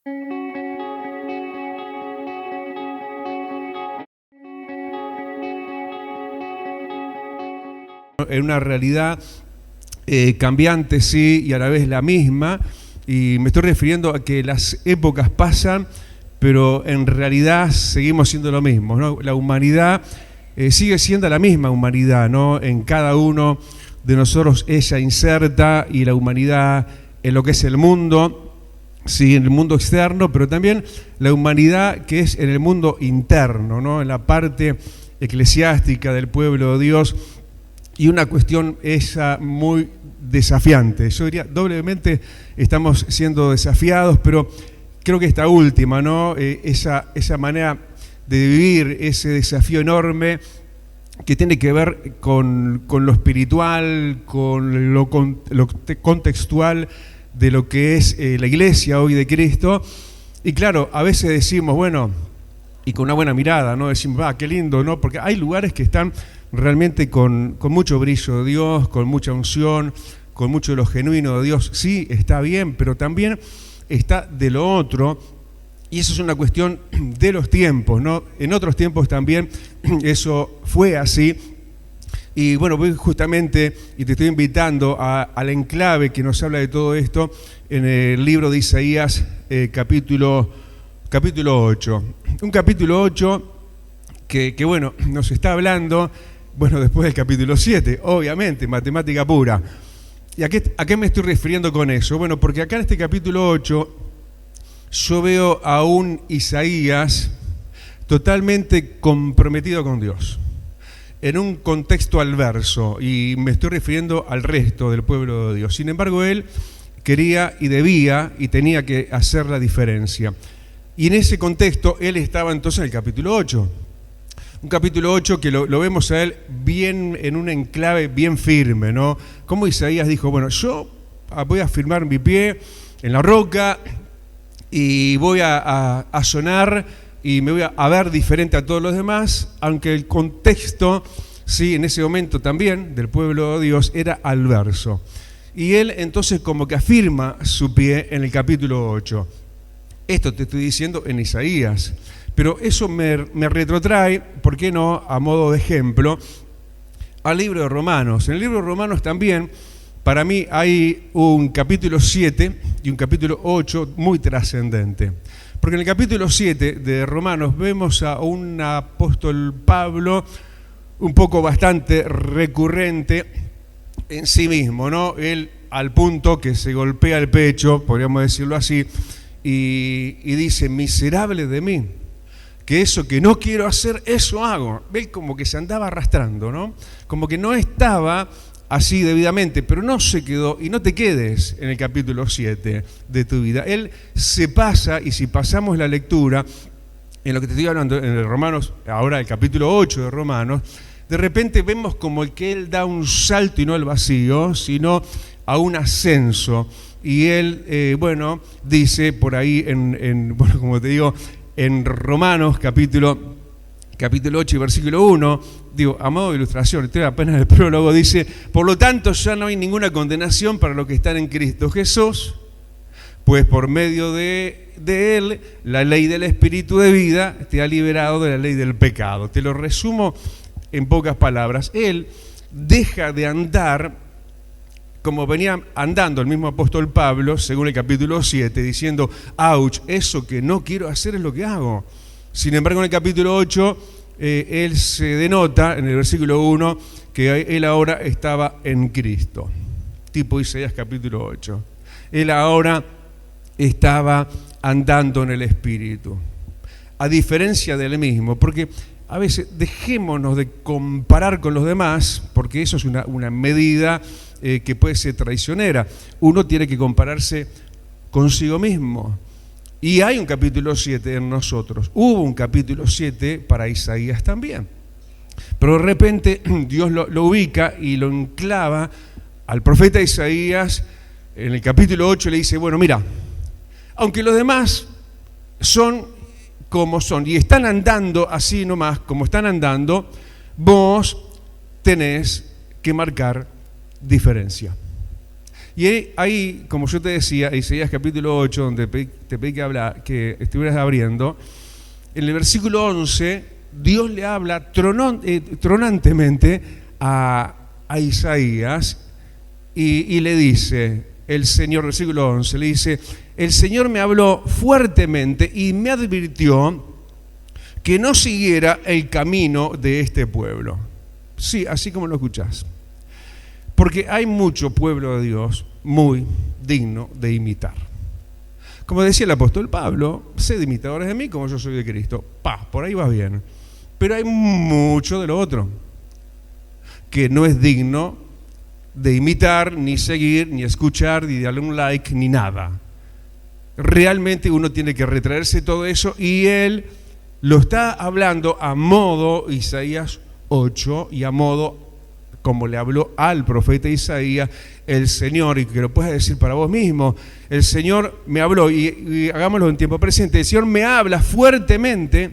En una realidad cambiante, sí, y a la vez la misma, y me estoy refiriendo a que las épocas pasan, pero en realidad seguimos siendo lo mismo, ¿no? La humanidad sigue siendo la misma humanidad, ¿no? En cada uno de nosotros ella inserta, y la humanidad en lo que es el mundo, sí, en el mundo externo, pero también la humanidad que es en el mundo interno, ¿no? En la parte eclesiástica del pueblo de Dios. Y una cuestión esa muy desafiante. Yo diría, doblemente estamos siendo desafiados, pero creo que esta última, ¿no? Esa manera de vivir, ese desafío enorme que tiene que ver con lo espiritual, con lo contextual de lo que es la iglesia hoy de Cristo. Y claro, a veces decimos, bueno, y con una buena mirada, ¿no? Decimos, qué lindo, ¿no? Porque hay lugares que están realmente con mucho brillo de Dios, con mucha unción, con mucho de lo genuino de Dios. Sí, está bien, pero también está de lo otro, y eso es una cuestión de los tiempos, ¿no? En otros tiempos también eso fue así. Y bueno, voy justamente, y te estoy invitando al enclave que nos habla de todo esto en el libro de Isaías, capítulo 8. Un capítulo 8 que bueno, nos está hablando, bueno, después del capítulo 7, obviamente, matemática pura. ¿Y a qué me estoy refiriendo con eso? Bueno, porque acá en este capítulo 8 yo veo a un Isaías totalmente comprometido con Dios, en un contexto adverso, y me estoy refiriendo al resto del pueblo de Dios. Sin embargo, él quería y debía y tenía que hacer la diferencia. Y en ese contexto, él estaba entonces en el capítulo 8. Un capítulo 8 que lo vemos a él bien en un enclave bien firme, ¿no? Como Isaías dijo, bueno, yo voy a firmar mi pie en la roca y voy a sonar y me voy a ver diferente a todos los demás, aunque el contexto, sí, en ese momento también del pueblo de Dios era adverso. Y él entonces como que afirma su pie en el capítulo 8. Esto te estoy diciendo en Isaías. Pero eso me retrotrae, ¿por qué no?, a modo de ejemplo, al libro de Romanos. En el libro de Romanos también, para mí, hay un capítulo 7 y un capítulo 8 muy trascendente. Porque en el capítulo 7 de Romanos vemos a un apóstol Pablo un poco bastante recurrente en sí mismo, ¿no? Él al punto que se golpea el pecho, podríamos decirlo así, y dice, miserable de mí, que eso que no quiero hacer, eso hago. Ve como que se andaba arrastrando, ¿no? Como que no estaba así debidamente, pero no se quedó, y no te quedes en el capítulo 7 de tu vida. Él se pasa, y si pasamos la lectura, en lo que te estoy hablando, en el Romanos, ahora el capítulo 8 de Romanos, de repente vemos como el que él da un salto y no al vacío, sino a un ascenso. Y él, bueno, dice por ahí, bueno, como te digo, en Romanos capítulo 8 y versículo 1, digo, a modo de ilustración, estoy apenas el prólogo, dice, por lo tanto ya no hay ninguna condenación para los que están en Cristo Jesús, pues por medio de él la ley del Espíritu de vida te ha liberado de la ley del pecado. Te lo resumo en pocas palabras. Él deja de andar como venía andando el mismo apóstol Pablo, según el capítulo 7, diciendo, ouch, eso que no quiero hacer es lo que hago. Sin embargo, en el capítulo 8, él se denota, en el versículo 1, que él ahora estaba en Cristo. Tipo Isaías capítulo 8. Él ahora estaba andando en el Espíritu. A diferencia del mismo, porque a veces dejémonos de comparar con los demás, porque eso es una medida que puede ser traicionera. Uno tiene que compararse consigo mismo. Y hay un capítulo 7 en nosotros. Hubo un capítulo 7 para Isaías también. Pero de repente Dios lo ubica y lo enclava al profeta Isaías. En el capítulo 8 le dice, bueno, mira, aunque los demás son como son y están andando así nomás, como están andando, vos tenés que marcar diferencia. Y ahí, como yo te decía, Isaías capítulo 8, donde te pedí que estuvieras abriendo, en el versículo 11, Dios le habla tronantemente a Isaías y le dice, el Señor, versículo 11, le dice, el Señor me habló fuertemente y me advirtió que no siguiera el camino de este pueblo. Sí, así como lo escuchás. Porque hay mucho pueblo de Dios muy digno de imitar. Como decía el apóstol Pablo, sed imitadores de mí como yo soy de Cristo. Por ahí vas bien. Pero hay mucho de lo otro que no es digno de imitar, ni seguir, ni escuchar, ni darle un like, ni nada. Realmente uno tiene que retraerse todo eso, y él lo está hablando a modo Isaías 8 y a modo como le habló al profeta Isaías el Señor, y que lo puedes decir para vos mismo. El Señor me habló, y hagámoslo en tiempo presente, el Señor me habla fuertemente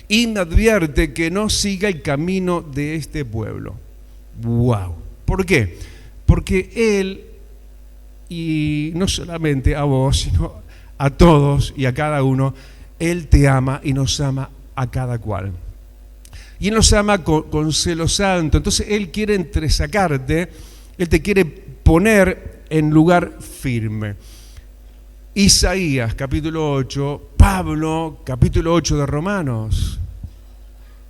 y me advierte que no siga el camino de este pueblo. ¡Wow! ¿Por qué? Porque Él, y no solamente a vos, sino a todos y a cada uno, Él te ama y nos ama a cada cual. Y Él nos ama con celo santo. Entonces Él quiere entresacarte, Él te quiere poner en lugar firme. Isaías capítulo 8, Pablo capítulo 8 de Romanos,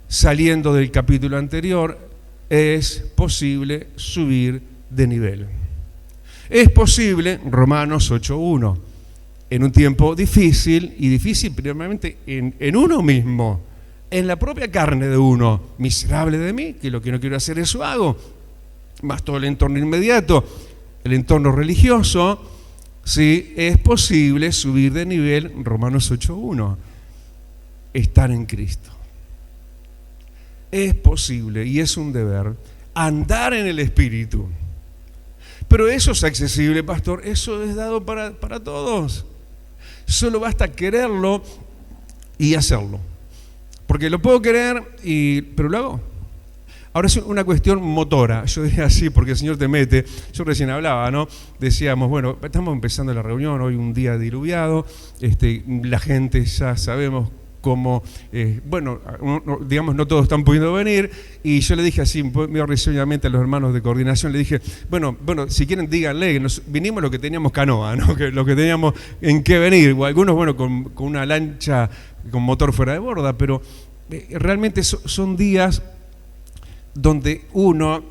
saliendo del capítulo anterior, es posible subir de nivel. Es posible, Romanos 8.1, en un tiempo difícil, y difícil primeramente en uno mismo, en la propia carne de uno. Miserable de mí, que lo que no quiero hacer eso hago. Más todo el entorno inmediato, el entorno religioso. Sí, es posible subir de nivel, Romanos 8.1, estar en Cristo. Es posible, y es un deber, andar en el Espíritu. Pero eso es accesible, pastor, eso es dado para todos. Solo basta quererlo y hacerlo. Porque lo puedo querer, pero lo hago. Ahora es una cuestión motora, yo diría así, porque el Señor te mete. Yo recién hablaba, ¿no? Decíamos, bueno, estamos empezando la reunión, hoy un día diluviado, la gente ya sabemos cómo, digamos, no todos están pudiendo venir, y yo le dije así, medio risueñamente a los hermanos de coordinación, le dije, bueno, si quieren díganle que vinimos lo que teníamos canoa, ¿no? Que lo que teníamos en qué venir, o algunos, bueno, con una lancha con motor fuera de borda, pero realmente son días donde uno,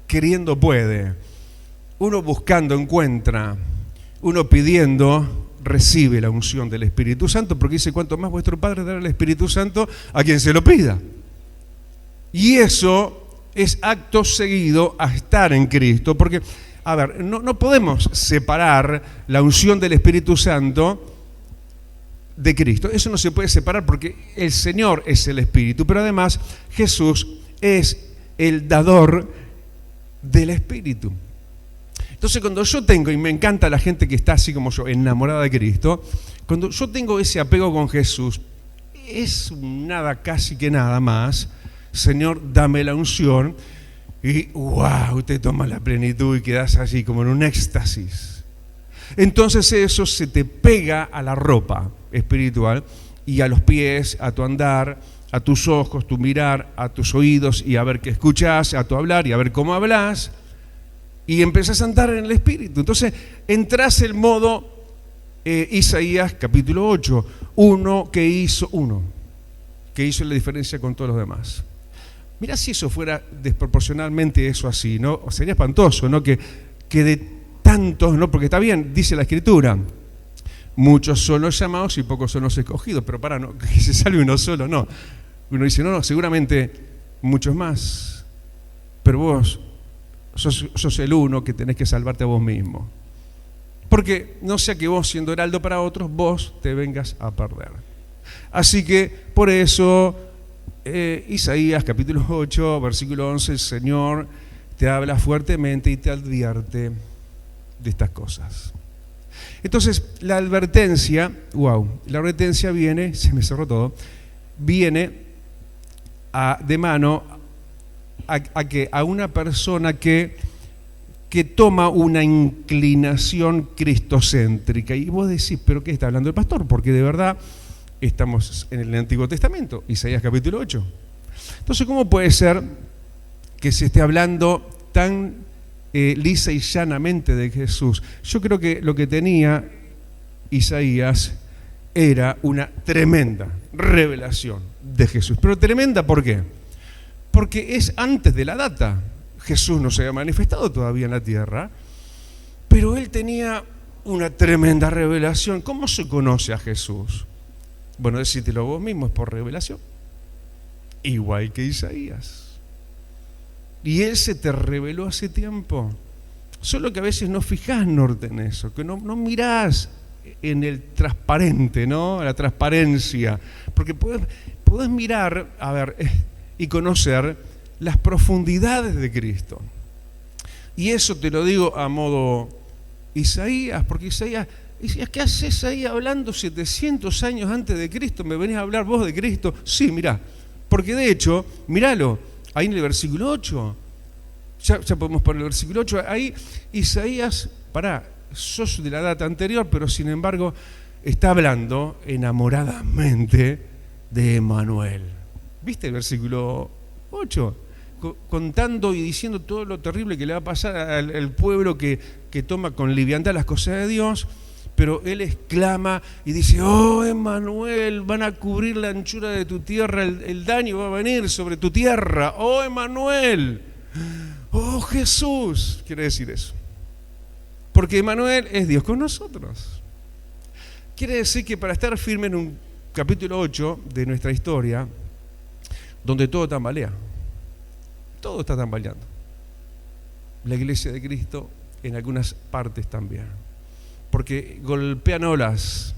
queriendo puede, uno buscando encuentra, uno pidiendo recibe la unción del Espíritu Santo, porque dice, cuanto más vuestro Padre dará el Espíritu Santo a quien se lo pida. Y eso es acto seguido a estar en Cristo, porque, no podemos separar la unción del Espíritu Santo de Cristo. Eso no se puede separar, porque el Señor es el Espíritu, pero además Jesús es el dador del Espíritu. Entonces, cuando yo tengo, y me encanta la gente que está así como yo, enamorada de Cristo, cuando yo tengo ese apego con Jesús, es nada, casi que nada más, Señor, dame la unción, y wow, te tomas la plenitud y quedas así como en un éxtasis. Entonces eso se te pega a la ropa espiritual y a los pies, a tu andar, a tus ojos, tu mirar, a tus oídos, y a ver qué escuchás, a tu hablar y a ver cómo hablas. Y empezás a andar en el Espíritu. Entonces entras en modo Isaías capítulo 8, uno que hizo la diferencia con todos los demás. Mirá si eso fuera desproporcionalmente eso así, ¿no? Sería espantoso, ¿no? Que de tantos, ¿no? Porque está bien, dice la Escritura, muchos son los llamados y pocos son los escogidos, pero no, que se salve uno solo, no. Uno dice, no, seguramente muchos más, pero vos sos el uno que tenés que salvarte a vos mismo. Porque no sea que vos, siendo heraldo para otros, vos te vengas a perder. Así que, por eso, Isaías capítulo 8, versículo 11, el Señor te habla fuertemente y te advierte de estas cosas. Entonces, la advertencia viene, se me cerró todo, viene de mano a una persona que que toma una inclinación cristocéntrica. Y vos decís, ¿pero qué está hablando el pastor? Porque de verdad estamos en el Antiguo Testamento, Isaías capítulo 8. Entonces, ¿cómo puede ser que se esté hablando tan lisa y llanamente de Jesús? Yo creo que lo que tenía Isaías era una tremenda revelación de Jesús. Pero tremenda, ¿por qué? Porque es antes de la data. Jesús no se había manifestado todavía en la tierra, pero él tenía una tremenda revelación. ¿Cómo se conoce a Jesús? Bueno, decítelo vos mismo, es por revelación. Igual que Isaías. Y él se te reveló hace tiempo. Solo que a veces no fijás norte en eso, que no mirás en el transparente, ¿no? La transparencia. Porque podés mirar, a ver, y conocer las profundidades de Cristo. Y eso te lo digo a modo Isaías, porque Isaías, ¿qué haces ahí hablando 700 años antes de Cristo? ¿Me venís a hablar vos de Cristo? Sí, mirá, porque de hecho, míralo, ahí en el versículo 8, ya podemos poner el versículo 8, ahí Isaías, sos de la data anterior, pero sin embargo está hablando enamoradamente de Emmanuel. ¿Viste el versículo 8? Contando y diciendo todo lo terrible que le va a pasar al pueblo que toma con liviandad las cosas de Dios, pero él exclama y dice: oh Emmanuel, van a cubrir la anchura de tu tierra, el daño va a venir sobre tu tierra, oh Emmanuel, oh Jesús. Quiere decir eso, porque Emmanuel es Dios con nosotros. Quiere decir que para estar firme en un capítulo 8 de nuestra historia, donde todo tambalea, todo está tambaleando, la iglesia de Cristo en algunas partes también, porque golpean olas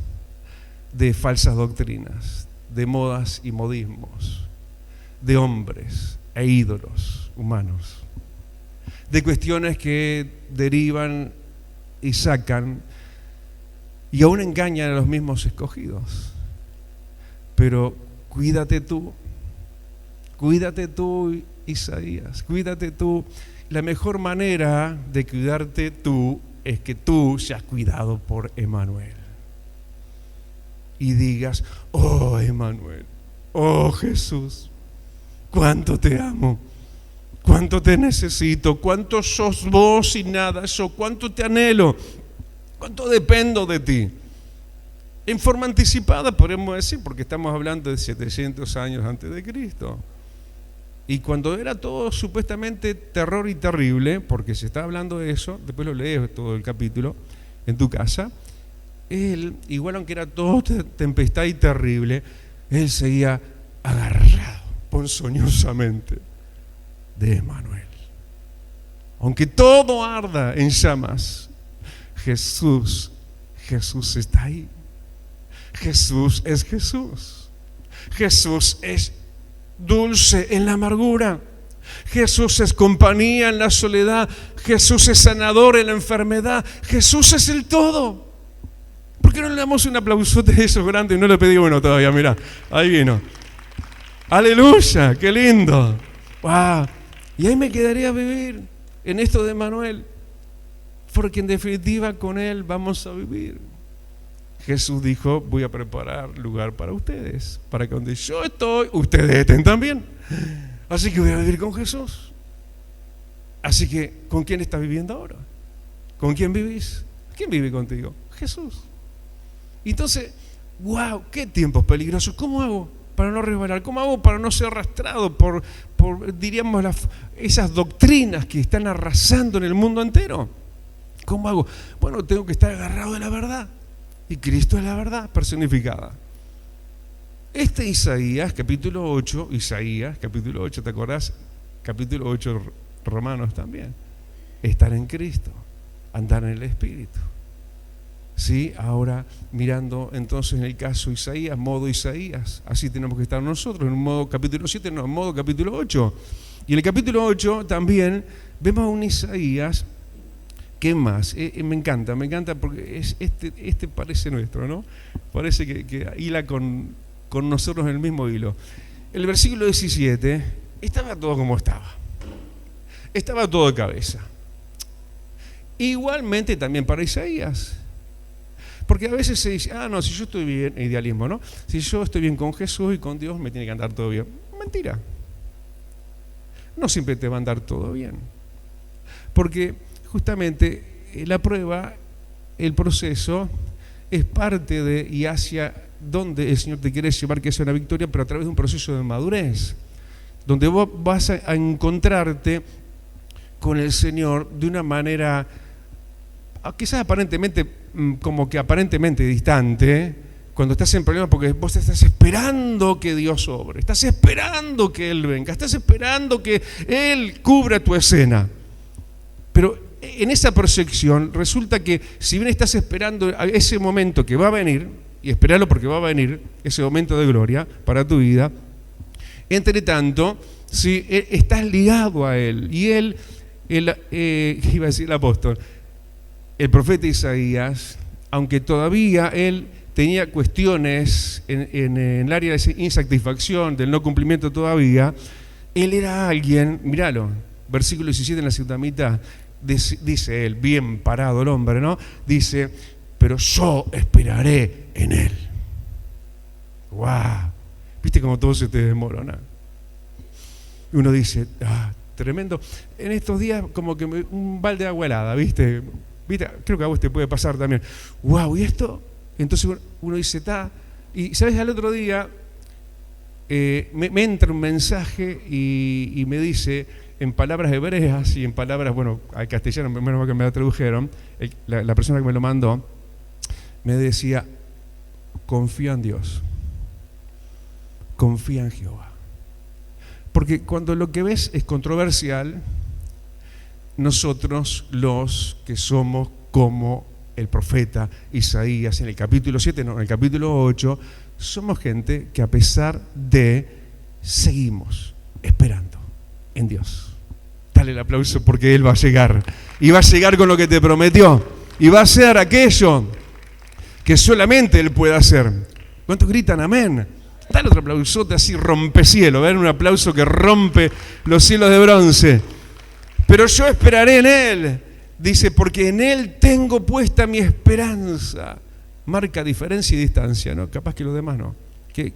de falsas doctrinas, de modas y modismos, de hombres e ídolos humanos, de cuestiones que derivan y sacan y aún engañan a los mismos escogidos. Pero cuídate tú, Isaías, cuídate tú. La mejor manera de cuidarte tú es que tú seas cuidado por Emmanuel. Y digas: oh Emmanuel, oh Jesús, cuánto te amo, cuánto te necesito, cuánto sos vos y nada yo, cuánto te anhelo, cuánto dependo de ti. En forma anticipada podemos decir, porque estamos hablando de 700 años antes de Cristo. Y cuando era todo supuestamente terror y terrible, porque se está hablando de eso, después lo lees todo el capítulo en tu casa, él, igual aunque era todo tempestad y terrible, él seguía agarrado ponzoñosamente de Emmanuel. Aunque todo arda en llamas, Jesús está ahí. Jesús es Jesús. Jesús es dulce en la amargura. Jesús es compañía en la soledad. Jesús es sanador en la enfermedad. Jesús es el todo. ¿Por qué no le damos un aplausote de esos grandes? No le pedí uno todavía, mirá, ahí vino. Aleluya, qué lindo. Wow. Y ahí me quedaría a vivir en esto de Emmanuel, porque en definitiva con él vamos a vivir. Jesús dijo: voy a preparar lugar para ustedes, para que donde yo estoy, ustedes estén también. Así que voy a vivir con Jesús. Así que, ¿con quién estás viviendo ahora? ¿Con quién vivís? ¿Quién vive contigo? Jesús. Entonces, wow, qué tiempos peligrosos. ¿Cómo hago para no resbalar? ¿Cómo hago para no ser arrastrado por diríamos, esas doctrinas que están arrasando en el mundo entero? ¿Cómo hago? Bueno, tengo que estar agarrado de la verdad. Y Cristo es la verdad personificada. Isaías, capítulo 8, ¿te acordás? Capítulo 8, Romanos también. Estar en Cristo, andar en el Espíritu. ¿Sí? Ahora, mirando entonces en el caso Isaías, modo Isaías, así tenemos que estar nosotros, en un modo capítulo 7, no, en modo capítulo 8. Y en el capítulo 8 también vemos a un Isaías. ¿Qué más? Me encanta porque este parece nuestro, ¿no? Parece que hila con nosotros en el mismo hilo. El versículo 17, estaba todo como estaba. Estaba todo de cabeza. Igualmente también para Isaías. Porque a veces se dice, no, si yo estoy bien, idealismo, ¿no? Si yo estoy bien con Jesús y con Dios, me tiene que andar todo bien. Mentira. No siempre te va a andar todo bien. Porque justamente la prueba, el proceso, es parte de y hacia donde el Señor te quiere llevar, que es una victoria, pero a través de un proceso de madurez, donde vos vas a encontrarte con el Señor de una manera quizás aparentemente, como que aparentemente distante, cuando estás en problemas, porque vos estás esperando que Dios obre, estás esperando que Él venga, estás esperando que Él cubra tu escena. Pero en esa percepción resulta que si bien estás esperando ese momento que va a venir, y esperarlo porque va a venir, ese momento de gloria para tu vida, entre tanto, si estás ligado a Él, y Él iba a decir el apóstol, el profeta Isaías, aunque todavía él tenía cuestiones en el área de insatisfacción, del no cumplimiento todavía, él era alguien, míralo, versículo 17 en la segunda mitad, dice él, bien parado el hombre, ¿no? Dice, pero yo esperaré en él. ¡Guau! ¿Viste cómo todo se te desmorona? Y uno dice, tremendo. En estos días como que un balde de agua helada, ¿viste? Creo que a vos te puede pasar también. ¡Wow! ¿Y esto? Entonces uno dice, y ¿sabes? Al otro día me entra un mensaje y me dice, en palabras hebreas y en palabras, bueno, al castellano, menos mal que me la tradujeron, la persona que me lo mandó, me decía, confía en Dios, confía en Jehová. Porque cuando lo que ves es controversial, nosotros los que somos como el profeta Isaías en el capítulo 7, no, en el capítulo 8, somos gente que a pesar de seguimos esperando en Dios. Dale el aplauso porque Él va a llegar. Y va a llegar con lo que te prometió. Y va a hacer aquello que solamente Él puede hacer. ¿Cuántos gritan amén? Dale otro aplausote así, rompecielo. Ven un aplauso que rompe los cielos de bronce. Pero yo esperaré en Él, dice, porque en Él tengo puesta mi esperanza. Marca diferencia y distancia, ¿no? Capaz que los demás no.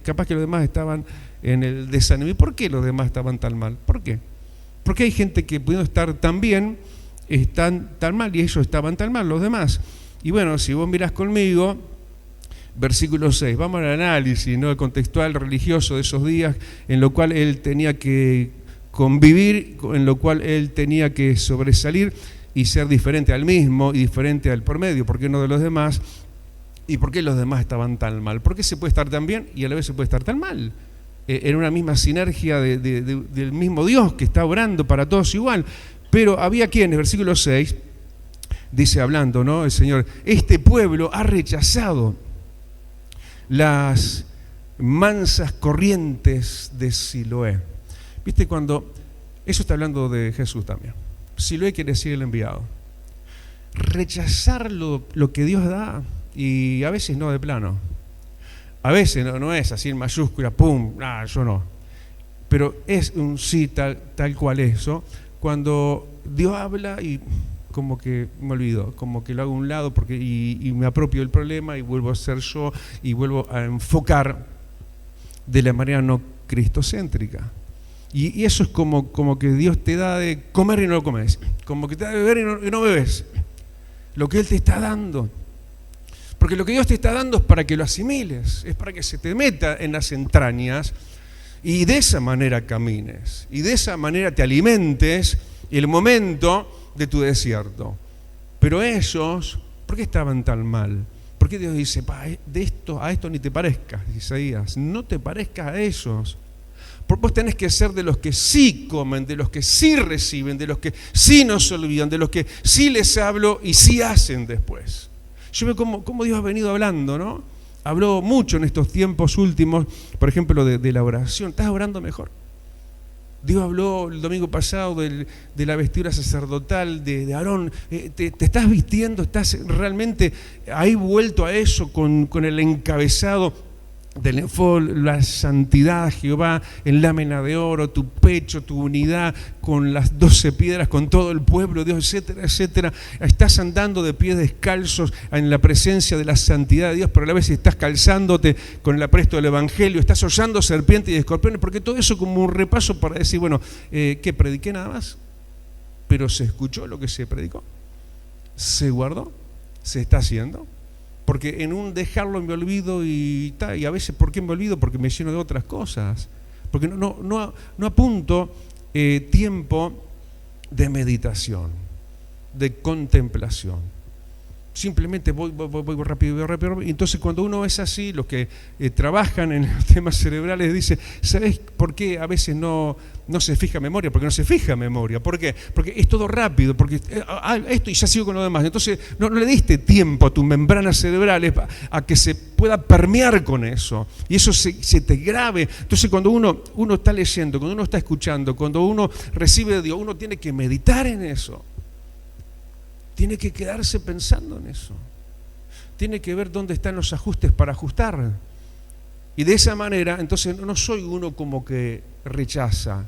Capaz que los demás estaban en el desánimo. ¿Y por qué los demás estaban tan mal? ¿Por qué? Porque hay gente que pudiendo estar tan bien, están tan mal, y ellos estaban tan mal, los demás. Y bueno, si vos mirás conmigo, versículo 6, vamos al análisis, ¿no? El contextual religioso de esos días, en lo cual él tenía que convivir, en lo cual él tenía que sobresalir y ser diferente al mismo y diferente al promedio, ¿por qué no de los demás? ¿Y por qué los demás estaban tan mal? ¿Por qué se puede estar tan bien y a la vez se puede estar tan mal? En una misma sinergia del mismo Dios que está obrando para todos igual. Pero había quienes, versículo 6, dice hablando, ¿no? El Señor, este pueblo ha rechazado las mansas corrientes de Siloé. ¿Viste cuando? Eso está hablando de Jesús también. Siloé quiere decir el enviado. Rechazar lo que Dios da, y a veces no de plano. A veces no es así en mayúscula, pum, yo no. Pero es un sí tal cual eso. Cuando Dios habla y como que me olvido, como que lo hago a un lado porque y me apropio del problema y vuelvo a ser yo y vuelvo a enfocar de la manera no cristocéntrica. Y eso es como que Dios te da de comer y no lo comes, como que te da de beber y no bebes lo que Él te está dando. Porque lo que Dios te está dando es para que lo asimiles, es para que se te meta en las entrañas y de esa manera camines, y de esa manera te alimentes el momento de tu desierto. Pero ellos, ¿por qué estaban tan mal? ¿Por qué Dios dice, a esto ni te parezcas, Isaías, no te parezcas a ellos? Porque vos tenés que ser de los que sí comen, de los que sí reciben, de los que sí no se olvidan, de los que sí les hablo y sí hacen después. Yo veo cómo Dios ha venido hablando, ¿no? Habló mucho en estos tiempos últimos, por ejemplo, de la oración. ¿Estás orando mejor? Dios habló el domingo pasado de la vestidura sacerdotal de Aarón. ¿Te estás vistiendo? ¿Estás realmente ahí vuelto a eso con el encabezado del ephod, la santidad, Jehová, en lámina de oro, tu pecho, tu unidad con las 12 piedras, con todo el pueblo, Dios, etcétera, etcétera. Estás andando de pies descalzos en la presencia de la santidad de Dios, pero a la vez estás calzándote con el apresto del Evangelio, estás hollando serpientes y escorpiones, porque todo eso como un repaso para decir, bueno, ¿qué prediqué nada más? Pero se escuchó lo que se predicó, se guardó, se está haciendo. Porque en un dejarlo me olvido y a veces, ¿por qué me olvido? Porque me lleno de otras cosas. Porque no apunto tiempo de meditación, de contemplación. Simplemente voy rápido. Y entonces cuando uno es así, los que trabajan en los temas cerebrales dicen, ¿sabes por qué a veces no se fija memoria? Porque no se fija memoria. ¿Por qué? Porque es todo rápido, porque esto y ya sigo con lo demás. Entonces no le diste tiempo a tus membranas cerebrales a que se pueda permear con eso. Y eso se te grabe. Entonces cuando uno está leyendo, cuando uno está escuchando, cuando uno recibe de Dios, uno tiene que meditar en eso. Tiene que quedarse pensando en eso. Tiene que ver dónde están los ajustes para ajustar. Y de esa manera, entonces no soy uno como que rechaza,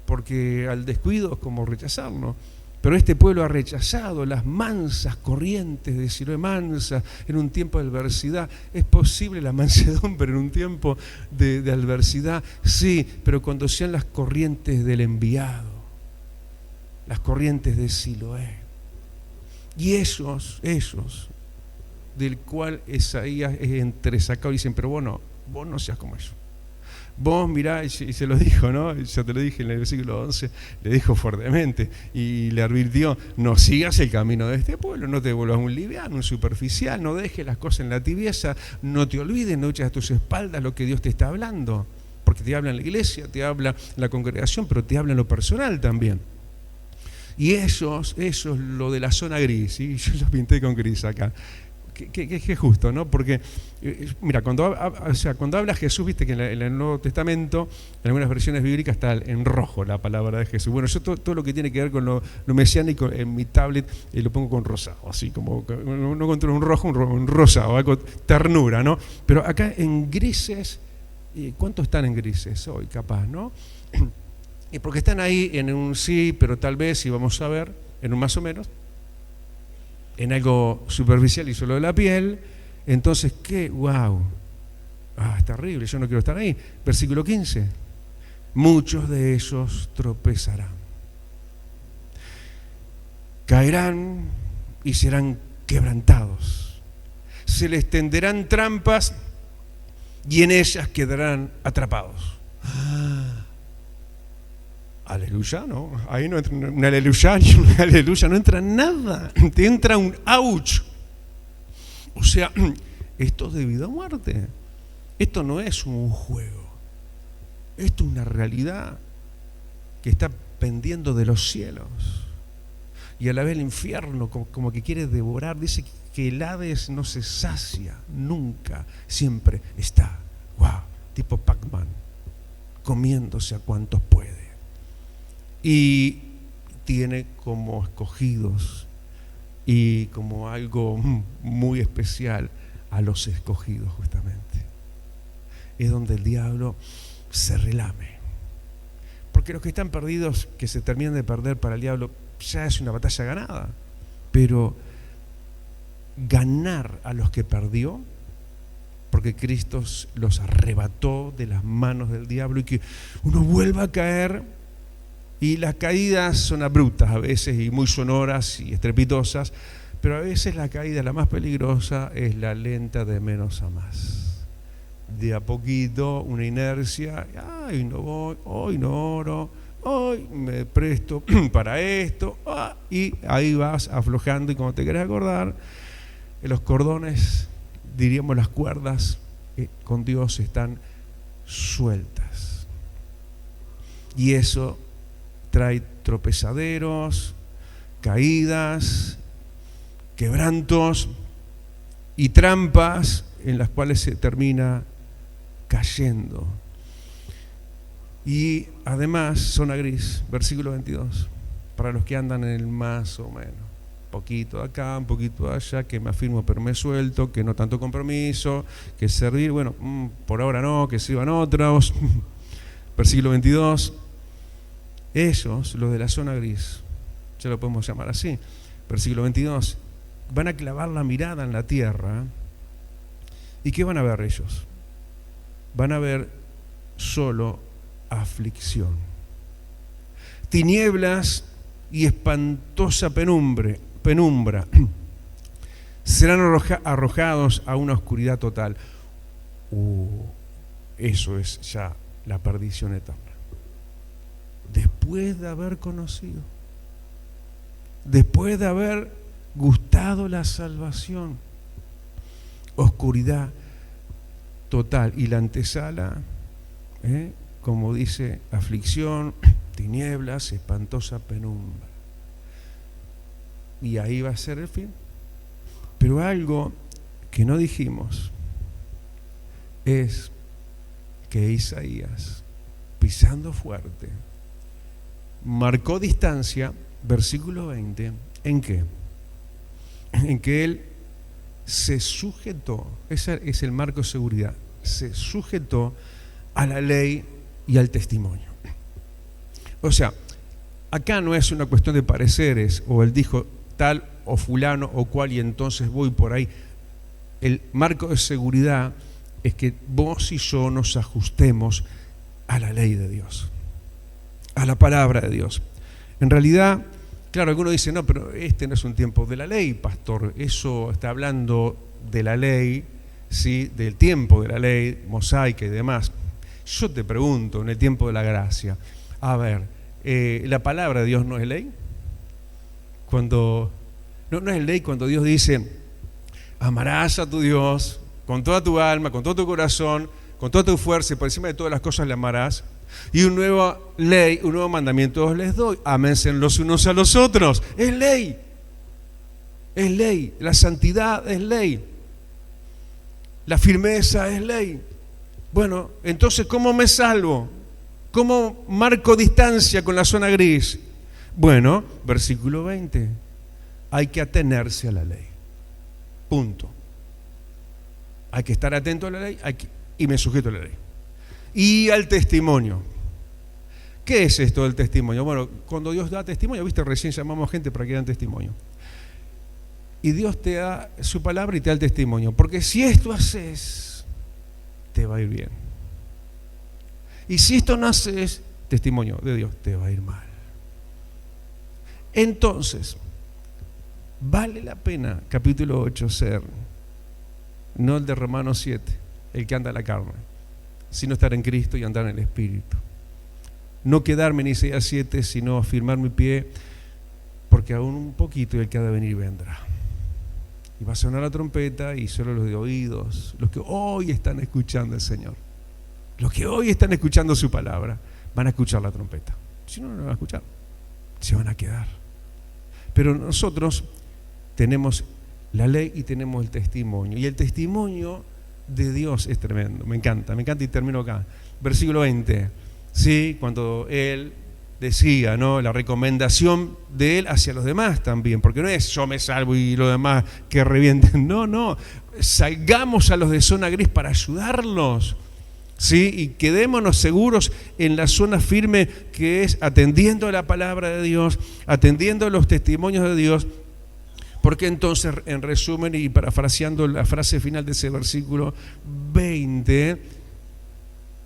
porque al descuido es como rechazarlo. Pero este pueblo ha rechazado las mansas corrientes de Siloé, mansas en un tiempo de adversidad. ¿Es posible la mansedumbre en un tiempo de adversidad? Sí, pero cuando sean las corrientes del enviado, las corrientes de Siloé. Y esos, del cual Isaías es entresacado, dicen, pero vos no seas como ellos. Vos mirá, y se lo dijo, ¿no? Ya te lo dije en el versículo 11, le dijo fuertemente, y le advirtió, no sigas el camino de este pueblo, no te vuelvas un liviano, un superficial, no dejes las cosas en la tibieza, no te olvides, no eches a tus espaldas lo que Dios te está hablando, porque te habla en la iglesia, te habla en la congregación, pero te habla en lo personal también. Y eso es lo de la zona gris, ¿sí? Yo lo pinté con gris acá. Que es justo, ¿no? Porque, mira, cuando habla Jesús, viste que en el Nuevo Testamento, en algunas versiones bíblicas está en rojo la palabra de Jesús. Bueno, yo todo lo que tiene que ver con lo mesiánico en mi tablet lo pongo con rosado, así como, no contra un rojo, un rosado, algo ternura, ¿no? Pero acá en grises, ¿cuántos están en grises hoy, capaz, no? Y porque están ahí en un sí, pero tal vez, y vamos a ver, en un más o menos, en algo superficial y solo de la piel, entonces, ¿qué? ¡Wow! Es terrible, yo no quiero estar ahí. Versículo 15. Muchos de ellos tropezarán. Caerán y serán quebrantados. Se les tenderán trampas y en ellas quedarán atrapados. Aleluya, ¿no? Ahí no entra un aleluya ni un aleluya, no entra nada. Te entra un ouch. O sea, esto es de vida o muerte. Esto no es un juego. Esto es una realidad que está pendiendo de los cielos. Y a la vez el infierno como que quiere devorar. Dice que el Hades no se sacia nunca. Siempre está, wow, tipo Pac-Man, comiéndose a cuantos puede. Y tiene como escogidos y como algo muy especial a los escogidos justamente. Es donde el diablo se relame. Porque los que están perdidos, que se terminan de perder para el diablo, ya es una batalla ganada. Pero ganar a los que perdió, porque Cristo los arrebató de las manos del diablo y que uno vuelva a caer. Y las caídas son abruptas a veces y muy sonoras y estrepitosas, pero a veces la caída, la más peligrosa, es la lenta de menos a más. De a poquito, una inercia, ay, no voy, hoy no oro, hoy me presto para esto, y ahí vas aflojando y cuando te querés acordar, los cordones, diríamos las cuerdas, con Dios están sueltas. Y eso trae tropezaderos, caídas, quebrantos y trampas en las cuales se termina cayendo. Y además, zona gris, versículo 22, para los que andan en el más o menos. poquito de acá, un poquito de allá, que me afirmo pero me suelto, que no tanto compromiso, que servir, bueno, por ahora no, que sirvan otros. Versículo 22. Ellos, los de la zona gris, ya lo podemos llamar así, versículo 22, van a clavar la mirada en la tierra. ¿Y qué van a ver ellos? Van a ver solo aflicción, tinieblas y espantosa penumbra. Serán arrojados a una oscuridad total. Eso es ya la perdición eterna. Después de haber conocido, después de haber gustado la salvación, oscuridad total. Y la antesala, como dice, aflicción, tinieblas, espantosa penumbra. Y ahí va a ser el fin. Pero algo que no dijimos es que Isaías, pisando fuerte, marcó distancia, versículo 20, ¿en qué? En que él se sujetó, ese es el marco de seguridad, se sujetó a la ley y al testimonio. O sea, acá no es una cuestión de pareceres, o él dijo tal o fulano o cual y entonces voy por ahí. El marco de seguridad es que vos y yo nos ajustemos a la ley de Dios, a la palabra de Dios. En realidad, claro, algunos dicen, no, pero este no es un tiempo de la ley, pastor. Eso está hablando de la ley, ¿sí? Del tiempo de la ley mosaica y demás. Yo te pregunto, en el tiempo de la gracia, a ver, ¿la palabra de Dios no es ley? No es ley cuando Dios dice, amarás a tu Dios con toda tu alma, con todo tu corazón, con toda tu fuerza y por encima de todas las cosas le amarás. Y una nueva ley, un nuevo mandamiento os les doy: ámense los unos a los otros. Es ley. Es ley. La santidad es ley. La firmeza es ley. Bueno, entonces, ¿cómo me salvo? ¿Cómo marco distancia con la zona gris? Bueno, versículo 20. Hay que atenerse a la ley. Punto. Hay que estar atento a la ley y me sujeto a la ley. Y al testimonio. ¿Qué es esto del testimonio? Bueno, cuando Dios da testimonio, viste, recién llamamos gente para que den testimonio. Y Dios te da su palabra y te da el testimonio. Porque si esto haces, te va a ir bien. Y si esto no haces, testimonio de Dios, te va a ir mal. Entonces, vale la pena, capítulo 8, ser, no el de Romanos 7, el que anda en la carne, sino estar en Cristo y andar en el Espíritu. No quedarme en Isaías 7, sino afirmar mi pie, porque aún un poquito y el que ha de venir vendrá. Y va a sonar la trompeta y solo los de oídos, los que hoy están escuchando al Señor, los que hoy están escuchando su palabra, van a escuchar la trompeta. Si no, no la van a escuchar, se van a quedar. Pero nosotros tenemos la ley y tenemos el testimonio. Y el testimonio de Dios es tremendo. Me encanta y termino acá. Versículo 20. Sí, cuando Él decía, ¿no? La recomendación de Él hacia los demás también. Porque no es yo me salvo y los demás que revienten. No. Salgamos a los de zona gris para ayudarlos. ¿Sí? Y quedémonos seguros en la zona firme que es atendiendo a la palabra de Dios, atendiendo a los testimonios de Dios, porque entonces, en resumen y parafraseando la frase final de ese versículo 20,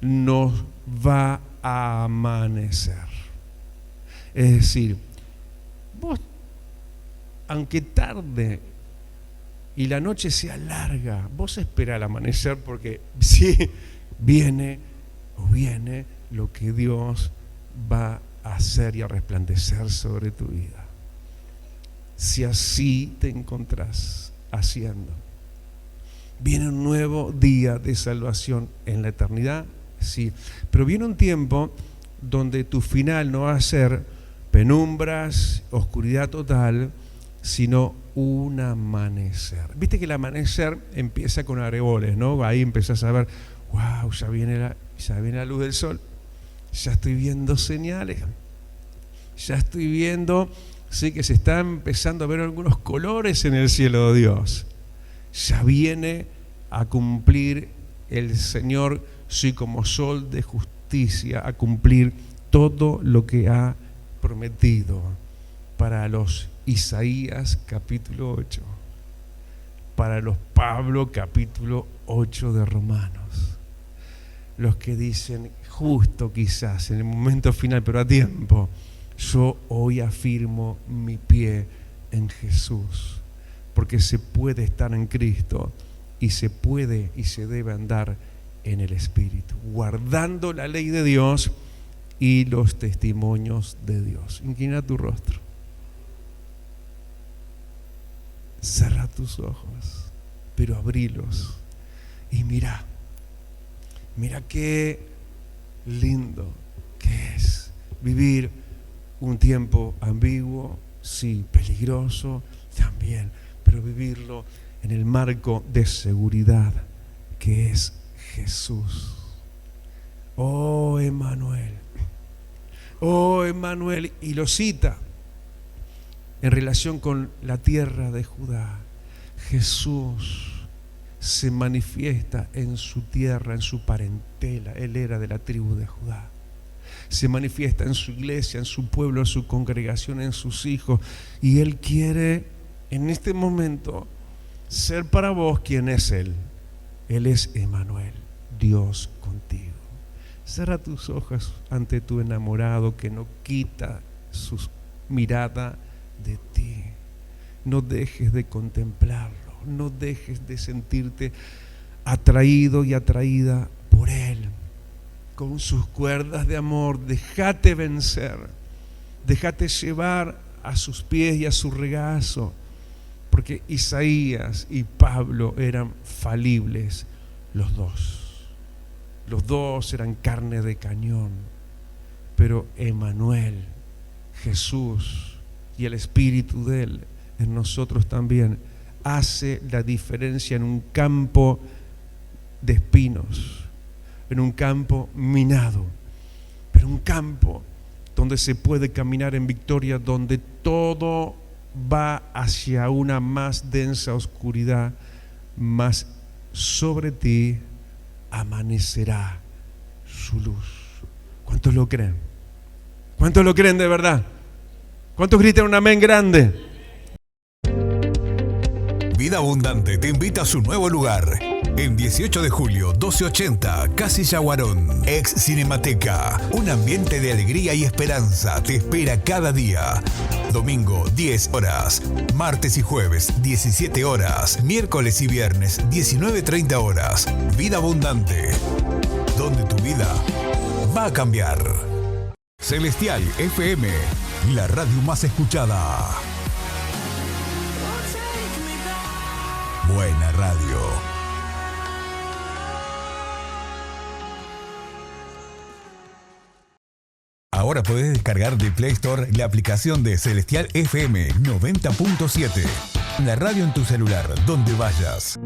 nos va a amanecer. Es decir, vos, aunque tarde y la noche sea larga, vos espera el amanecer, porque sí, viene lo que Dios va a hacer y a resplandecer sobre tu vida. Si así te encontrás haciendo, viene un nuevo día de salvación en la eternidad, sí, pero viene un tiempo donde tu final no va a ser penumbras, oscuridad total, sino un amanecer. Viste que el amanecer empieza con areboles, ¿no? Ahí empezás a ver, wow, ya viene la luz del sol, ya estoy viendo señales, ya estoy viendo Sí, que se está empezando a ver algunos colores en el cielo de Dios. Ya viene a cumplir el Señor, sí, como sol de justicia, a cumplir todo lo que ha prometido para los Isaías capítulo 8, para los Pablo capítulo 8 de Romanos. Los que dicen, justo quizás en el momento final, pero a tiempo, yo hoy afirmo mi pie en Jesús, porque se puede estar en Cristo y se puede y se debe andar en el Espíritu, guardando la ley de Dios y los testimonios de Dios. Inclina tu rostro. Cerra tus ojos, pero abrilos y mira qué lindo que es vivir un tiempo ambiguo, sí, peligroso también, pero vivirlo en el marco de seguridad que es Jesús. Oh Emmanuel, y lo cita en relación con la tierra de Judá. Jesús se manifiesta en su tierra, en su parentela. Él era de la tribu de Judá. Se manifiesta en su iglesia, en su pueblo, en su congregación, en sus hijos. Y Él quiere en este momento ser para vos quien es Él. Él es Emmanuel, Dios contigo. Cierra tus ojos ante tu enamorado que no quita su mirada de ti. No dejes de contemplarlo, no dejes de sentirte atraído y atraída por Él. Con sus cuerdas de amor, déjate vencer, déjate llevar a sus pies y a su regazo, porque Isaías y Pablo eran falibles los dos. Los dos eran carne de cañón, pero Emmanuel, Jesús y el Espíritu de Él en nosotros también hace la diferencia en un campo de espinos, en un campo minado, pero un campo donde se puede caminar en victoria, donde todo va hacia una más densa oscuridad, más sobre ti amanecerá su luz. ¿Cuántos lo creen? ¿Cuántos lo creen de verdad? ¿Cuántos gritan un amén grande? Vida Abundante te invita a su nuevo lugar. En 18 de julio, 1280, Casilla Guarón, ex Cinemateca. Un ambiente de alegría y esperanza te espera cada día. Domingo, 10 horas. Martes y jueves, 17 horas. Miércoles y viernes, 19:30 horas. Vida Abundante, donde tu vida va a cambiar. Celestial FM, la radio más escuchada. Buena radio. Ahora podés descargar de Play Store la aplicación de Celestial FM 90.7. La radio en tu celular, donde vayas.